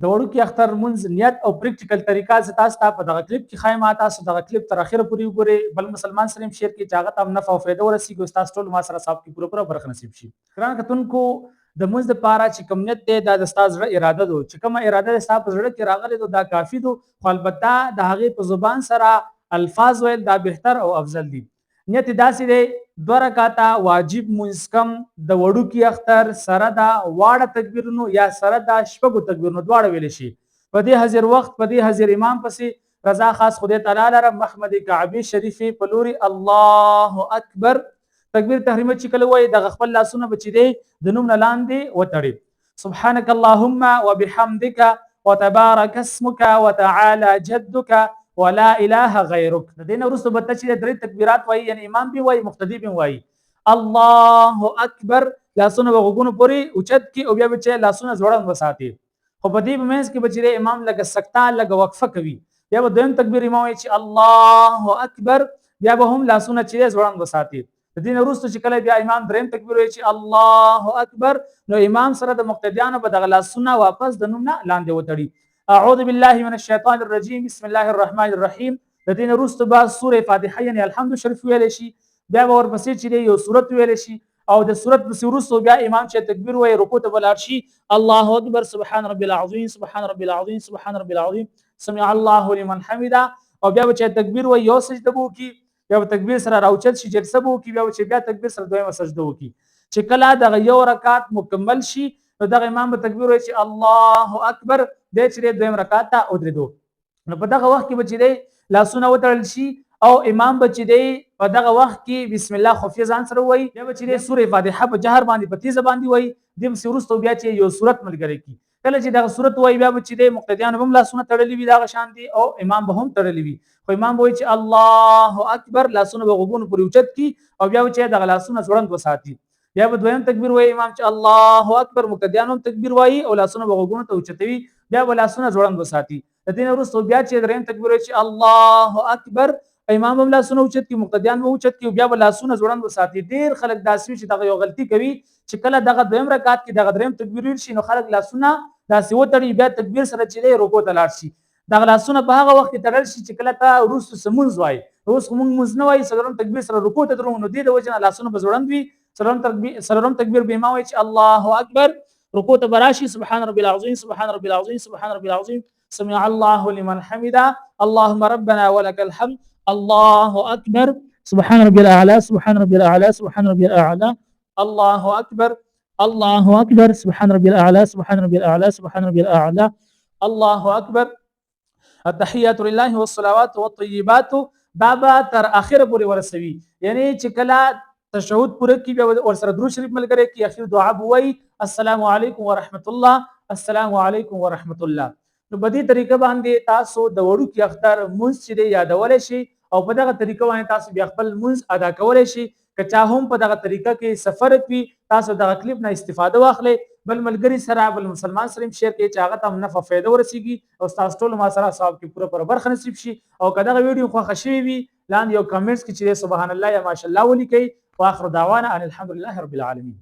د وړوکي اختر منځ نیت او پریکټیکل طریقه زه تاسو ته په دغه کلیپ کې ښایم. تاسو دغه کلیپ تر اخره پورې وګورئ، بل مسلمان سره هم شیر کړئ چې هغه ته هم نفع او فایده ورسیږي او ستاسو ټول ما سره ثواب کې پوره برخه نصیب شي. ګران کتونکو، د منځ دپاره چې کوم نیت دی دا د ستا زړه اراده ده، چې کومه اراده د ستا په زړه کې راغلې ده دا کافي ده، خو البته د هغې په زبان سره الفاظ ویل دا بهتر او افضل دي. نیت داسې دی 2 رکعاته واجب مونځ کم د وړوکي اختر سره د واړه تکبیرونو یا سره د شپږو تکبیرونو دواړه ویلی شي. په دې حاضر وخت په دې حاضر امام پسې رضا خاص خدای تعالی لره محمد کعبې شریفې په لوري الله اکبر تکبیر تحریمه چې کله وایي دغه خپل لاسونه به چې دی د نوم نه لاندې وتړي. سبحانك اللهم وبحمدك وتبارك اسمك وتعالى جدك ولا اله غیرک. د دې نه وروسته به ته چې 3 تکبیرات وایي، یعنی امام به وایي مقتدی به وایي الله اکبر، لاسونه به غوږونو پورې اوچت کړي او بیا به چې لاسونه ځوړند وساتي. خو په دې منځ کې به چې امام لږه سکته لږه وقفه کوي، بیا به دویم تکبیر امام وایي چې الله اکبر، بیا به هم لاسونه چې ځوړند وساتي. د دې نه وروسته چې کله بیا امام دریم تکبیر وایي چې الله اکبر، نو امام سره د مقتدیانو به دغه لاسونه واپس د نوم نه لاندې وتړي. اعوذ بالله من الشیطان الرجیم بسم الله الرحمن الرحیم. د دې نه وروسته به سوره فاتحه یعنی الحمد شریف ویلی شي، بیا به ورپسې چې یو سورت ویلی شي او د سورت پسې وروسته بیا امام چې تکبیر وایي رکوع ته به لاړ شي الله اکبر سبحان ربي العظیم سبحان ربي العظیم سبحان ربي العظیم سمع الله لمن حمده، او بیا به چې تکبیر وایي یو سجده به وکړي، بیا به تکبیر سره راوچت شي جلسه به وکړي، بیا به چې بیا تکبیر سره دویمه سجده وکړي. چې کله دغه یو رکعت مکمل شي نو دغه امام به تکبیر وایي چې الله اکبر، دی چې دویم رکعت ته ودرېدو. نو په دغه وخت کې به چې دی لاسونه وتړل شي او امام به چې دی په دغه وخت کې بسم الله خفیه ځان سره وایي، بیا به چې دی سوره فاتحه په جهر باندې په تیزه باندې وایي، دې پسې وروسته بیا چې یو سورت ملګری کړي. کله چې دغه سورت وایي بیا به چې دی مقتدیان به هم لاسونه تړلي وي دغه شان دي او امام به هم تړلي وي، خو امام به وایي چې الله اکبر، لاسونه به غوږونو پورې اوچت کړي او بیا به چې دغه لاسونه ځوړند وساتي. بیا به دویم تکبیر وایي امام چې الله اکبر، مقتدیان هم تکبیر وایي او لاسونه به غوږونو ته اوچتوي، بیا به لاسونه ځوړند وساتي. د دې نه وروسته بیا چې دریم تکبیر وایي چې الله اکبر، امام هم لاسونه اوچت کړي مقتدیان به اوچت کړي، بیا به لاسونه ځوړند وساتي. ډېر خلک داسې وي چې دغه یو غلطي کوي چې کله دغه دویم رکعت کې دغه دریم تکبیر ویل شي نو خلک لاسونه داسې وتړي، بیا تکبیر سره چې دی رکوع ته لاړ شي. دغه لاسونه په هغه وخت کې تړل شي چې کله ته وروسته سمونځ وایي. اوس خو موږ مونځ نه وایي، څلورم تکبیر سره رکوع ته درو، نو دې د وجې نه لاسونه به ځوړند وي. څلورم تکبیر به امام وایي چې الله اکبر، رکوع ته به راشي سبحان ربي العظیم سبحان ربي العظیم سبحان ربي العظیم سمع الله لمن حمده اللهم ربنا ولك الحمد الله اکبر سبحان ربي الاعلى سبحان ربي الاعلى سبحان ربي الاعلى الله اکبر الله اکبر سبحان ربي الاعلى سبحان ربي الاعلى سبحان ربي الاعلى الله اکبر. التحیات لله والصلوات والطیبات دا به تر اخره پورې ورسوي، یعنی چې کله تشهود پوره کی بیا ورسره درود شریف ملګری کی، اخر دعا به وایي السلام علیکم ورحمت الله السلام علیکم ورحمت الله. نو په دې طریقه باندې تاسو د وړوکي اختر مونځ چې دی یادولی شي او په دغه طریقه باندې تاسو بیا خپل مونځ ادا کولی شي. که چا هم په دغه طریقه کې سفر وي تاسو دغه کلیپ نه استفاده واخلئ، بل ملګري سره بل مسلمان سره هم شیر کړئ چې هغه ته هم نفع فایده ورسیږي او ستاسو ټول ما سره ثواب کې پوره برخه نصیب شي. او که دغه ویډیو خوښه شوې وي لاندې یو کمنټس کې چې سبحان الله یا ماشاءالله ولیکئ. واخر دعوانا ان الحمد لله رب العالمین.